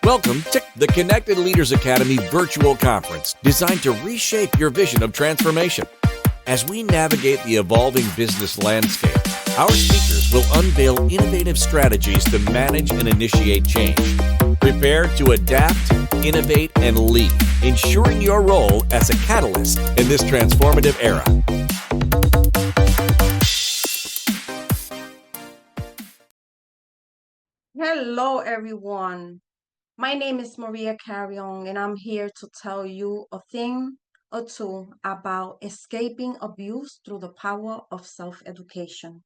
Welcome to the Connected Leaders Academy virtual conference designed to reshape your vision of transformation. As we navigate the evolving business landscape, our speakers will unveil innovative strategies to manage and initiate change. Prepare to adapt, innovate, and lead, ensuring your role as a catalyst in this transformative era. Hello, everyone. My name is Maria Carrion, and I'm here to tell you a thing or two about escaping abuse through the power of self-education.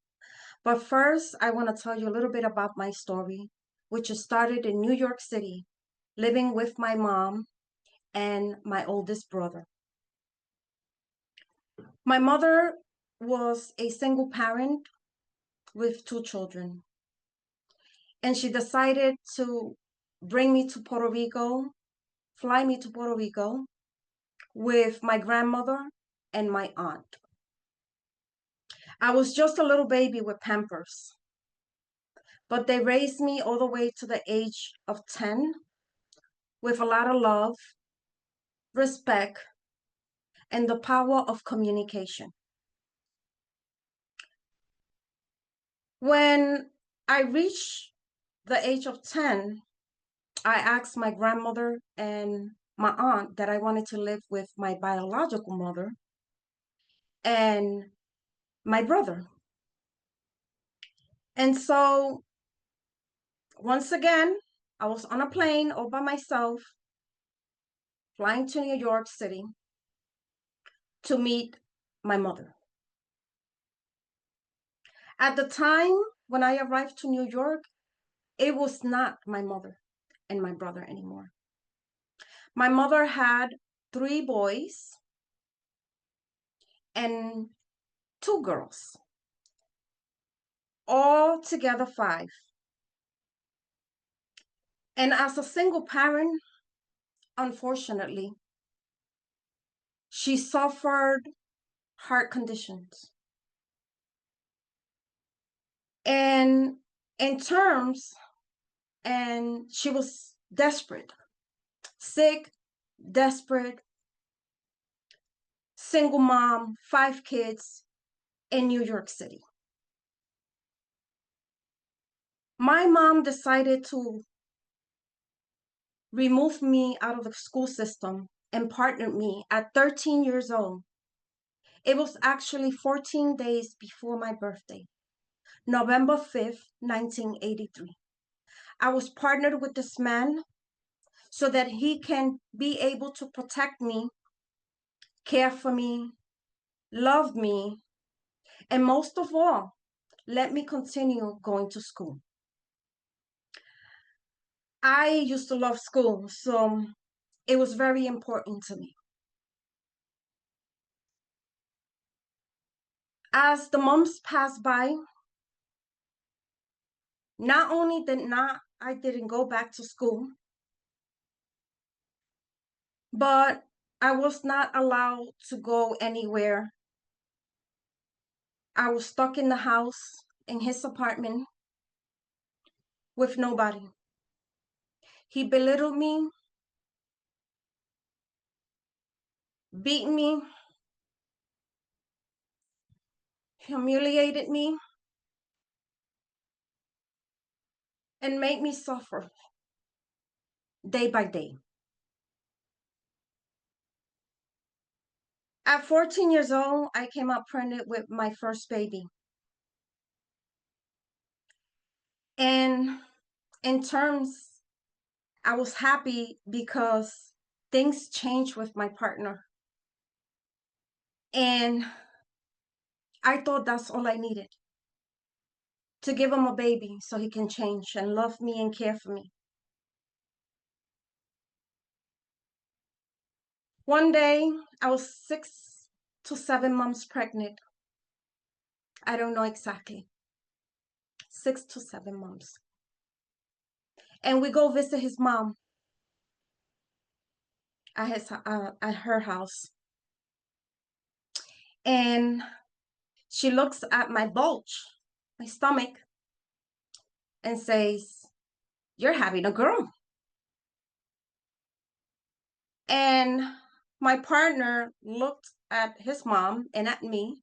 But first, I want to tell you a little bit about my story, which started in New York City, living with my mom and my oldest brother. My mother was a single parent with 2 children, and she decided to bring me to Puerto Rico, fly me to Puerto Rico with my grandmother and my aunt. I was just a little baby with Pampers, but they raised me all the way to the age of 10 with a lot of love, respect, and the power of communication. When I reached the age of 10, I asked my grandmother and my aunt that I wanted to live with my biological mother and my brother. And so, once again, I was on a plane all by myself, flying to New York City to meet my mother. At the time when I arrived to New York, it was not my mother and my brother anymore. My mother had 3 boys and 2 girls, all together 5. And as a single parent, unfortunately, she suffered heart conditions. And she was desperate, sick, desperate, single mom, 5 kids in New York City. My mom decided to remove me out of the school system and partnered me at 13 years old. It was actually 14 days before my birthday, November 5th, 1983. I was partnered with this man so that he can be able to protect me, care for me, love me, and most of all, let me continue going to school. I used to love school, so it was very important to me. As the months passed by, not only I didn't go back to school, but I was not allowed to go anywhere. I was stuck in the house, in his apartment, with nobody. He belittled me, beat me, humiliated me, and made me suffer day by day. At 14 years old, I came out pregnant with my first baby. And in terms, I was happy because things changed with my partner. And I thought that's all I needed, to give him a baby so he can change and love me and care for me. One day, I was 6 to 7 months pregnant. I don't know exactly. 6 to 7 months. And we go visit his mom at her house. And she looks at my bulge, my stomach, and says, "You're having a girl." And my partner looked at his mom and at me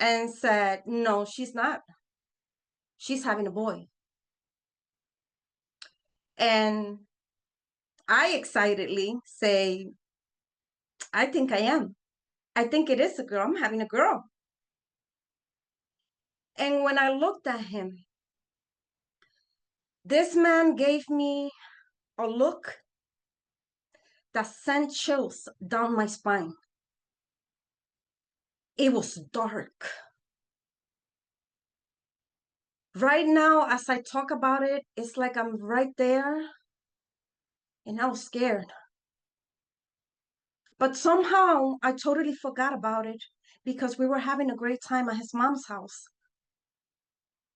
and said, no, she's not. She's having a boy. And I excitedly say, I think I am. I think it is a girl. I'm having a girl. And when I looked at him, this man gave me a look that sent chills down my spine. It was dark. Right now, as I talk about it, it's like I'm right there and I was scared. But somehow I totally forgot about it because we were having a great time at his mom's house.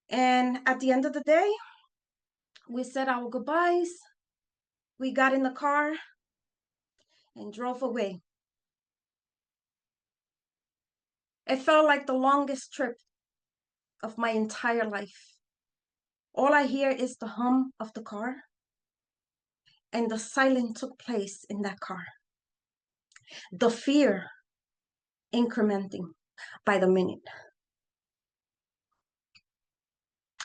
And at the end of the day, we said our goodbyes. We got in the car and drove away. It felt like the longest trip of my entire life. All I hear is the hum of the car, and the silence took place in that car. The fear incrementing by the minute.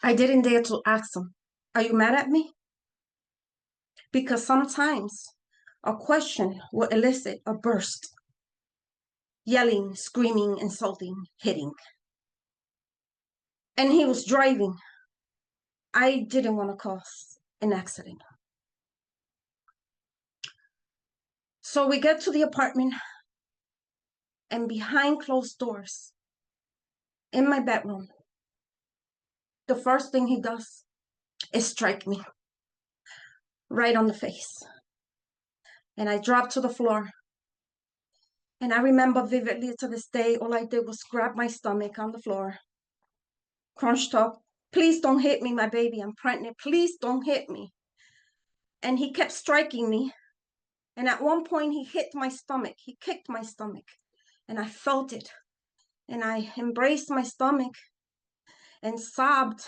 I didn't dare to ask him, are you mad at me? Because sometimes a question will elicit a burst. Yelling, screaming, insulting, hitting. And he was driving. I didn't want to cause an accident. So we get to the apartment, and behind closed doors, in my bedroom, the first thing he does is strike me right on the face. And I drop to the floor. And I remember vividly to this day, all I did was grab my stomach on the floor, crunched up. Please don't hit me, my baby. I'm pregnant. Please don't hit me. And he kept striking me. And at one point, he hit my stomach. He kicked my stomach. And I felt it. And I embraced my stomach and sobbed,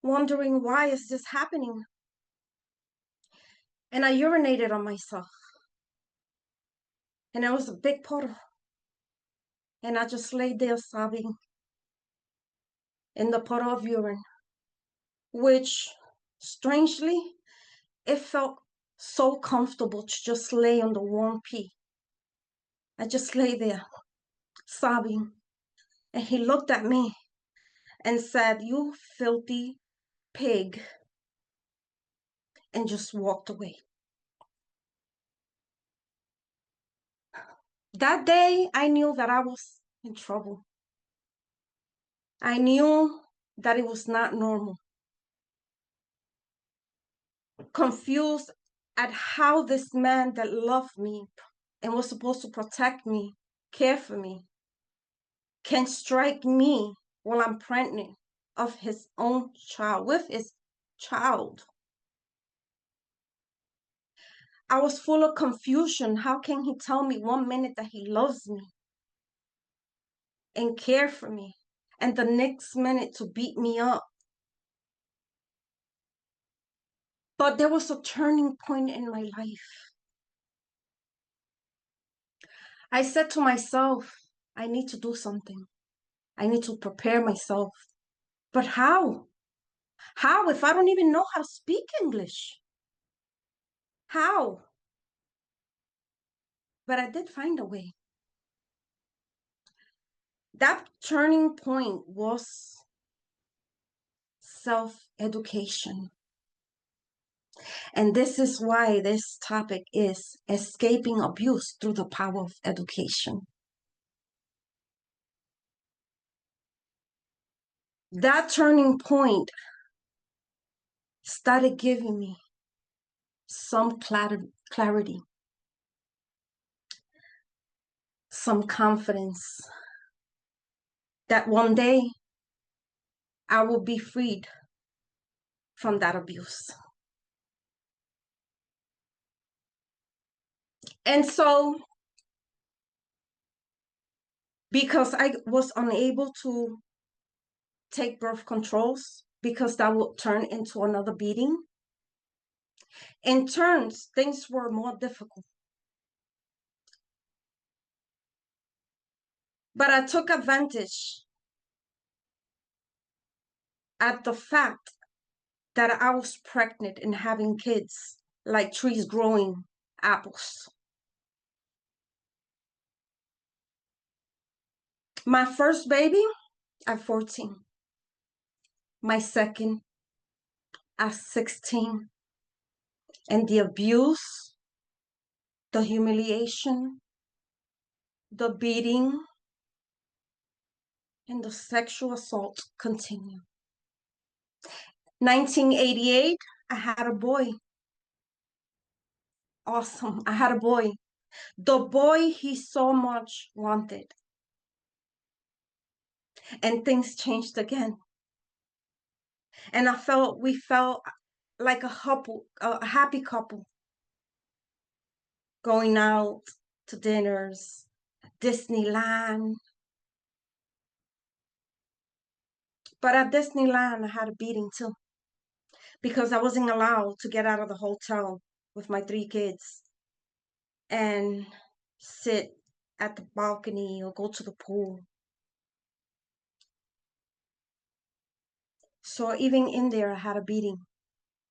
wondering why is this happening? And I urinated on myself. And it was a big puddle. And I just lay there sobbing in the puddle of urine, which, strangely, it felt so comfortable to just lay on the warm pee. I just lay there sobbing. And he looked at me and said, you filthy pig, and just walked away. That day, I knew that I was in trouble. I knew that it was not normal. Confused at how this man that loved me and was supposed to protect me, care for me, can strike me while I'm pregnant of his own child, with his child. I was full of confusion. How can he tell me one minute that he loves me and care for me, and the next minute to beat me up? But there was a turning point in my life. I said to myself, I need to do something. I need to prepare myself. But how? How if I don't even know how to speak English? How? But I did find a way. That turning point was self-education. And this is why this topic is escaping abuse through the power of education. That turning point started giving me some clarity, some confidence that one day I will be freed from that abuse. And so, because I was unable to take birth controls, because that would turn into another beating, In turns, things were more difficult. But I took advantage at the fact that I was pregnant and having kids like trees growing apples. My first baby at 14. My second at 16. And the abuse, the humiliation, the beating, and the sexual assault continue. 1988, I had a boy. Awesome. I had a boy. The boy he so much wanted. And things changed again. And we felt like a happy couple, going out to dinners, Disneyland. But at Disneyland, I had a beating too, because I wasn't allowed to get out of the hotel with my 3 kids and sit at the balcony or go to the pool. So even in there, I had a beating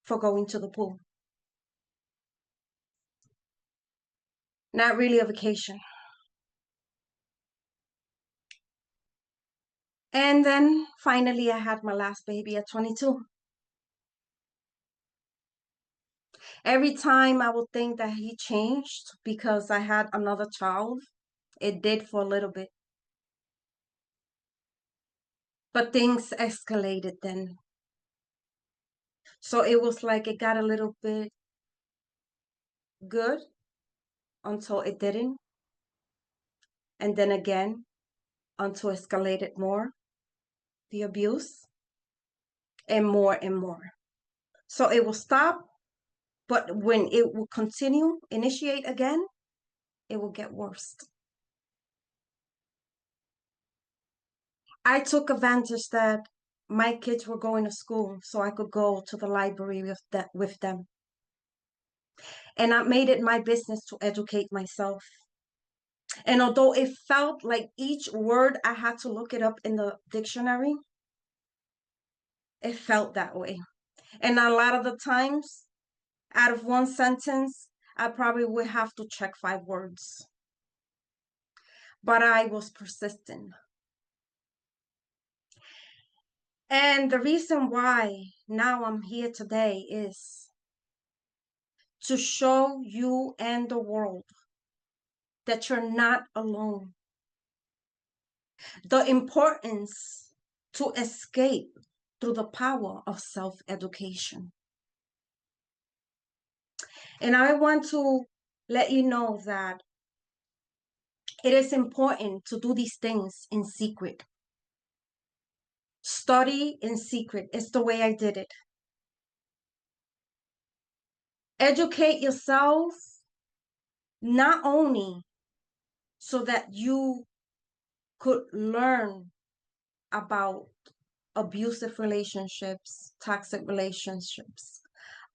for going to the pool. Not really a vacation. And then finally, I had my last baby at 22. Every time I would think that he changed because I had another child, it did for a little bit. But things escalated then. So it was like it got a little bit good until it didn't. And then again, until it escalated more, the abuse, and more and more. So it will stop, but when it will continue, initiate again, it will get worse. I took advantage that my kids were going to school, so I could go to the library with them. And I made it my business to educate myself. And although it felt like each word I had to look it up in the dictionary, it felt that way. And a lot of the times, out of one sentence, I probably would have to check 5 words. But I was persistent. And the reason why now I'm here today is to show you and the world that you're not alone. The importance to escape through the power of self-education. And I want to let you know that it is important to do these things in secret. Study in secret. It's the way I did it. Educate yourself, not only so that you could learn about abusive relationships, toxic relationships,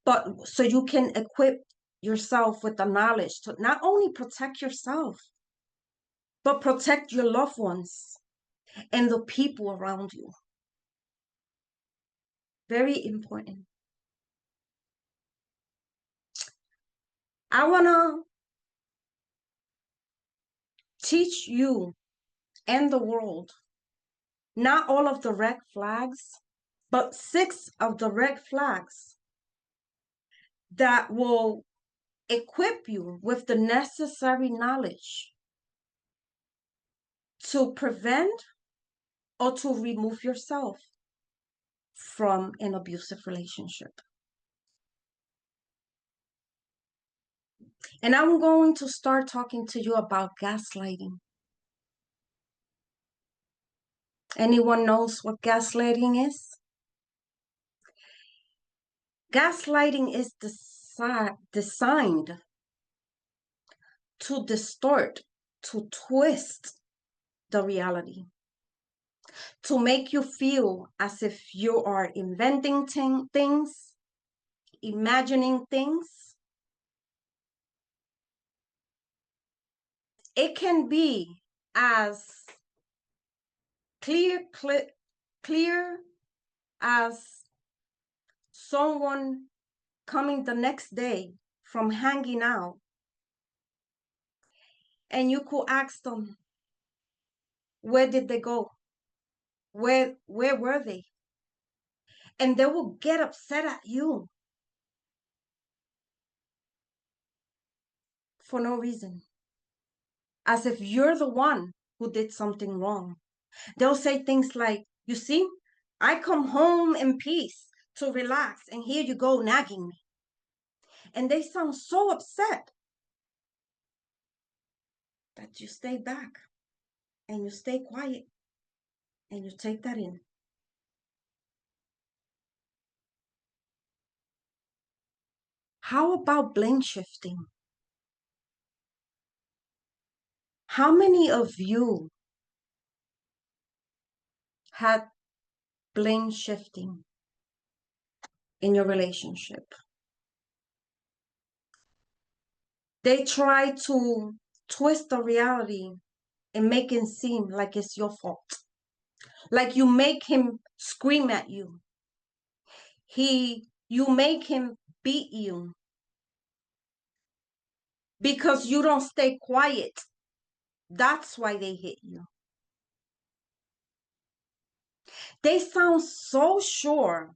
but so you can equip yourself with the knowledge to not only protect yourself, but protect your loved ones and the people around you. Very important. I want to teach you and the world not all of the red flags, but 6 of the red flags that will equip you with the necessary knowledge to prevent or to remove yourself from an abusive relationship. And I'm going to start talking to you about gaslighting. Anyone knows what gaslighting is? Gaslighting is designed to distort, to twist the reality, to make you feel as if you are inventing things imagining things. It can be as clear as someone coming the next day from hanging out, and you could ask them, where did they go? Where were they? And they will get upset at you for no reason, as if you're the one who did something wrong. They'll say things like, you see, I come home in peace to relax, and here you go nagging me. And they sound so upset that you stay back and you stay quiet and you take that in. How about blame shifting? How many of you had blame shifting in your relationship? They try to twist the reality and make it seem like it's your fault. Like you make him scream at you. You make him beat you because you don't stay quiet. That's why they hit you. They sound so sure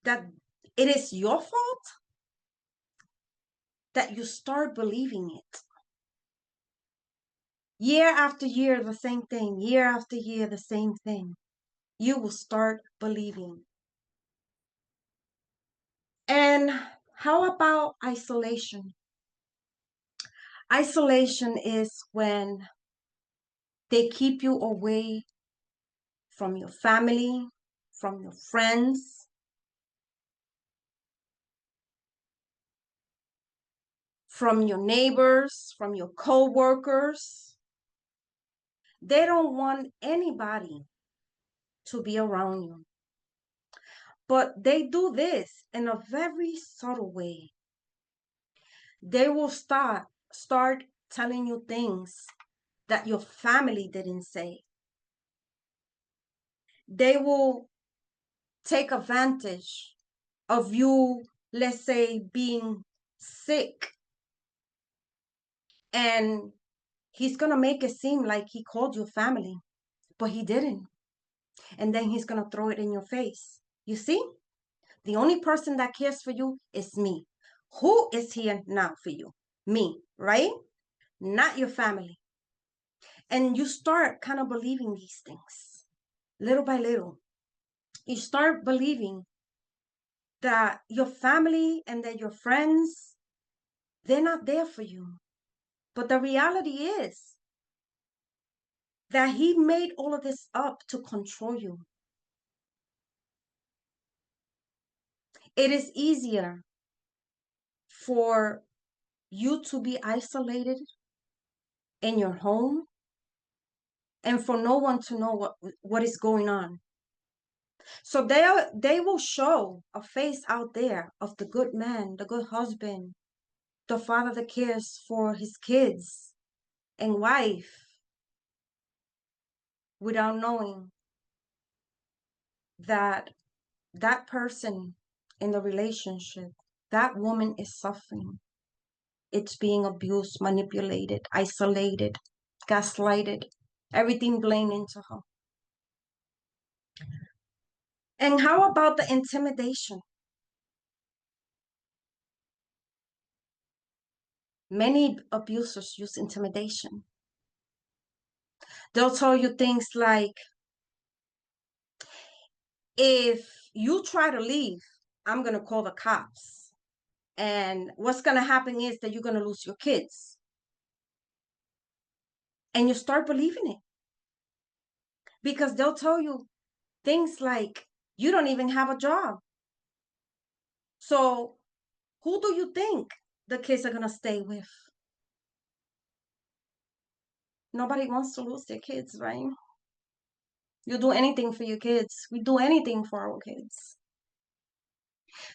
that it is your fault that you start believing it. Year after year, the same thing. Year after year, the same thing. You will start believing. And how about isolation? Isolation is when they keep you away from your family, from your friends, from your neighbors, from your co-workers. They don't want anybody to be around you. But they do this in a very subtle way. They will start telling you things that your family didn't say. They will take advantage of you, let's say, being sick, and he's gonna make it seem like he called you family, but he didn't. And then he's gonna throw it in your face. You see, the only person that cares for you is me. Who is here now for you? Me, right? Not your family. And you start kind of believing these things little by little. You start believing that your family and that your friends, they're not there for you. But the reality is that he made all of this up to control you. It is easier for you to be isolated in your home and for no one to know what is going on. So they will show a face out there of the good man, the good husband, the father that cares for his kids and wife, without knowing that that person in the relationship, that woman is suffering. It's being abused, manipulated, isolated, gaslighted, everything blamed into her. And how about the intimidation? Many abusers use intimidation. They'll tell you things like, if you try to leave, I'm going to call the cops. And what's going to happen is that you're going to lose your kids. And you start believing it. Because they'll tell you things like, you don't even have a job. So who do you think the kids are going to stay with? Nobody wants to lose their kids, right? You do anything for your kids. We do anything for our kids.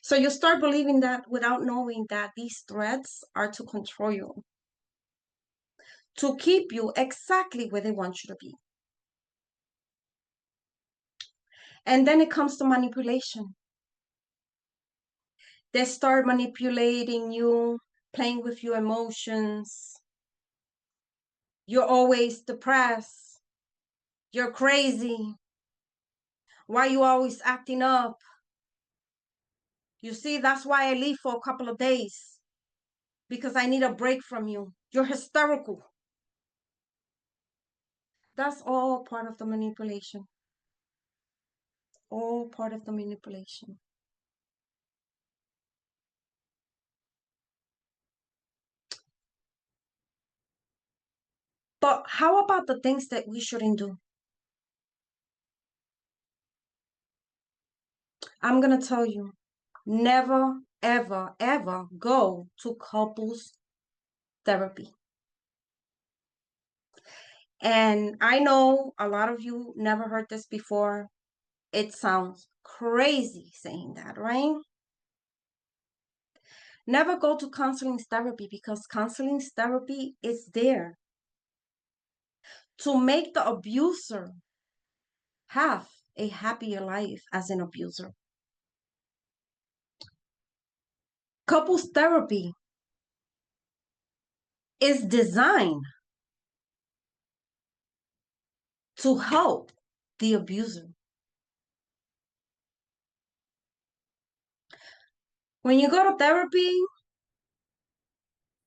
So you start believing that without knowing that these threats are to control you, to keep you exactly where they want you to be. And then it comes to manipulation. They start manipulating you, playing with your emotions. You're always depressed. You're crazy. Why you always acting up? You see, that's why I leave for a couple of days, because I need a break from you. You're hysterical. That's all part of the manipulation. All part of the manipulation. But how about the things that we shouldn't do? I'm going to tell you, never, ever, ever go to couples therapy. And I know a lot of you never heard this before. It sounds crazy saying that, right? Never go to counseling therapy, because counseling therapy is there to make the abuser have a happier life as an abuser. Couples therapy is designed to help the abuser. When you go to therapy,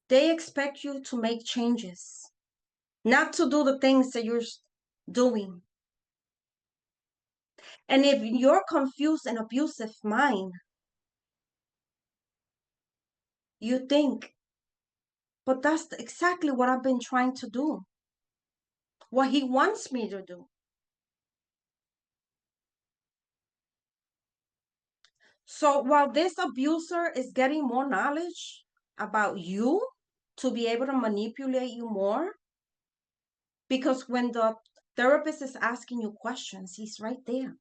they expect you to make changes, not to do the things that you're doing. And if you're confused and abusive mind, you think, but that's exactly what I've been trying to do, what he wants me to do. So while this abuser is getting more knowledge about you to be able to manipulate you more, because when the therapist is asking you questions, he's right there.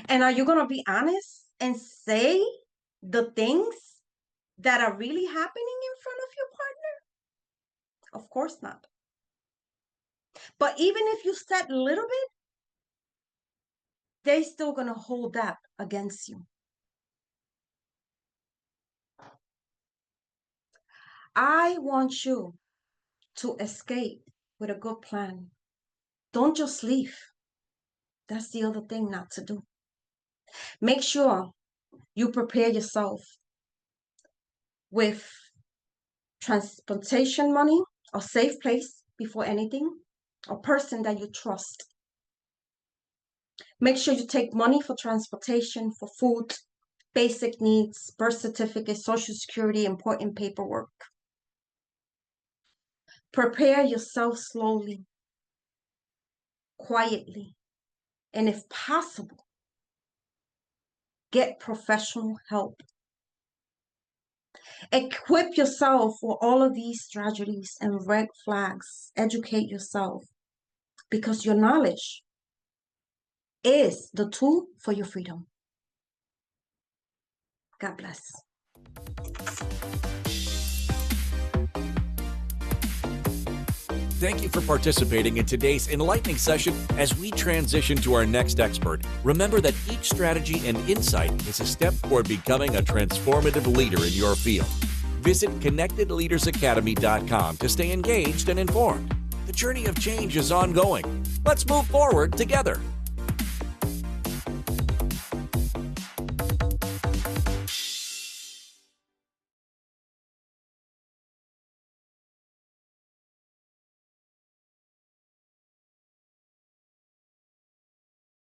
And are you going to be honest and say the things that are really happening in front of your partner? Of course not. But even if you said a little bit, they're still going to hold that against you. I want you to escape with a good plan. Don't just leave. That's the other thing not to do. Make sure you prepare yourself with transportation money, a safe place before anything, a person that you trust. Make sure you take money for transportation, for food, basic needs, birth certificate, social security, important paperwork. Prepare yourself slowly, quietly, and if possible, get professional help. Equip yourself for all of these tragedies and red flags. Educate yourself, because your knowledge is the tool for your freedom. God bless. Thank you for participating in today's enlightening session. As we transition to our next expert, remember that each strategy and insight is a step toward becoming a transformative leader in your field. Visit ConnectedLeadersAcademy.com to stay engaged and informed. The journey of change is ongoing. Let's move forward together.